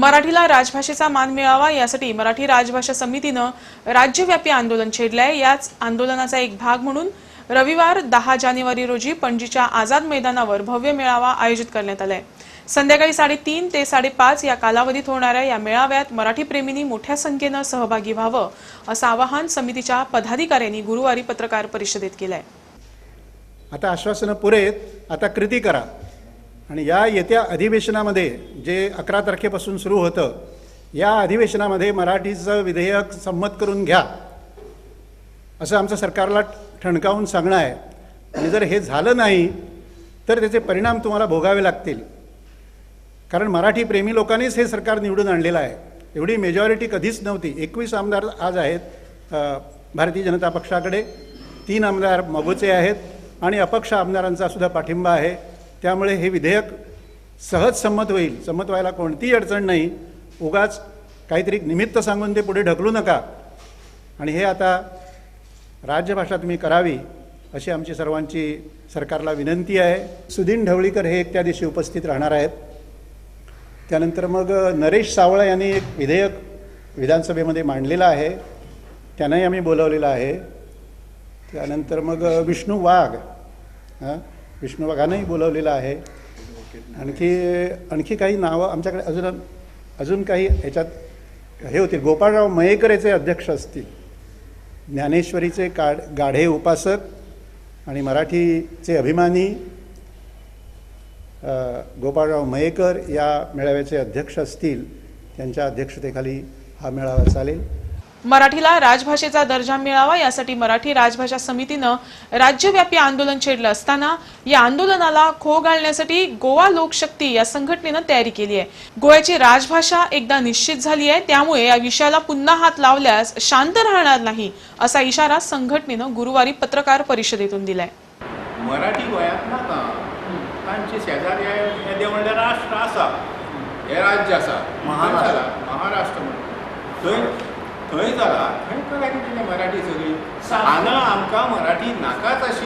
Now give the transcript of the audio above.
मराठीला राजभाषेचा मान मिळावा यासाठी मराठी राजभाषा समितीनं राज्यव्यापी आंदोलन छेडलंय। याच आंदोलनाचा एक भाग म्हणून रविवार 10 जानेवारी रोजी पणजीच्या आझाद मैदानावर भव्य मेळावा आयोजित करण्यात आलाय। संध्याकाळी 3:30 ते 5:30 या कालावधीत होणाऱ्या या मेळाव्यात मराठी प्रेमींनी मोठ्या संख्येनं सहभागी व्हावं असं आवाहन समितीच्या पदाधिकाऱ्यांनी गुरुवारी पत्रकार परिषदेत केलंय। आता आश्वासनं पुरेत, आता कृती करा आणि या येत्या अधिवेशनामध्ये जे 11 तारखेपासून सुरू होतं, या अधिवेशनामध्ये मराठीचं विधेयक संमत करून घ्या असं आमचं सरकारला ठणकावून सांगणं आहे। आणि जर हे झालं नाही तर त्याचे परिणाम तुम्हाला भोगावे लागतील, कारण मराठी प्रेमी लोकांनीच हे सरकार निवडून आणलेलं आहे। एवढी मेजॉरिटी कधीच नव्हती। 21 आमदार आज आहेत भारतीय जनता पक्षाकडे, 3 आमदार मगोचे आहेत आणि अपक्ष आमदारांचा सुद्धा पाठिंबा आहे। त्यामुळे हे विधेयक सहज संमत होईल, संमत व्हायला कोणतीही अडचण नाही। उगाच काहीतरी निमित्त सांगून ते पुढे ढकलू नका आणि हे आता राजभाषा तुम्ही करावी अशी आमची सर्वांची सरकारला विनंती आहे। सुदीन ढवळीकर हे एक त्या दिवशी उपस्थित राहणार आहेत। त्यानंतर मग नरेश सावळे यांनी एक विधेयक विधानसभेमध्ये मांडलेलं आहे, त्यांनाही आम्ही बोलवलेलं आहे। त्यानंतर मग विष्णू वाघांनाही बोलवलेलं आहे। आणखी काही नावं आमच्याकडे अजून काही ह्याच्यात हे होतील। गोपाळराव मयेकर याचे अध्यक्ष असतील, ज्ञानेश्वरीचे गाढे उपासक आणि मराठीचे अभिमानी गोपाळराव मयेकर या मेळाव्याचे अध्यक्ष असतील। त्यांच्या अध्यक्षतेखाली हा मेळावा चालेल। मराठीला राजभाषेचा दर्जा मिळावा यासाठी मराठी राजभाषा समितीनं राज्यव्यापी आंदोलन छेडलं असताना या आंदोलनाला खो घालण्यासाठी गोवा लोकशक्ती या संघटनेनं तयारी केली आहे। गोव्याची राजभाषा एकदा निश्चित झाली आहे, त्यामुळे या विषयाला पुन्हा हात लावल्यास शांत राहणार नाही असा इशारा संघटनेनं गुरुवारी पत्रकार परिषदेतून दिलाय। मराठी गोंयांत नाका, तांचे शेजारी हे देवळ्ळे राष्ट्र आसा, हे राज्य आसा महाराष्ट्र म्हणून थंय जाला, थंय करायची मराठी सगळी। हांगा आमकां मराठी नाकाच अशी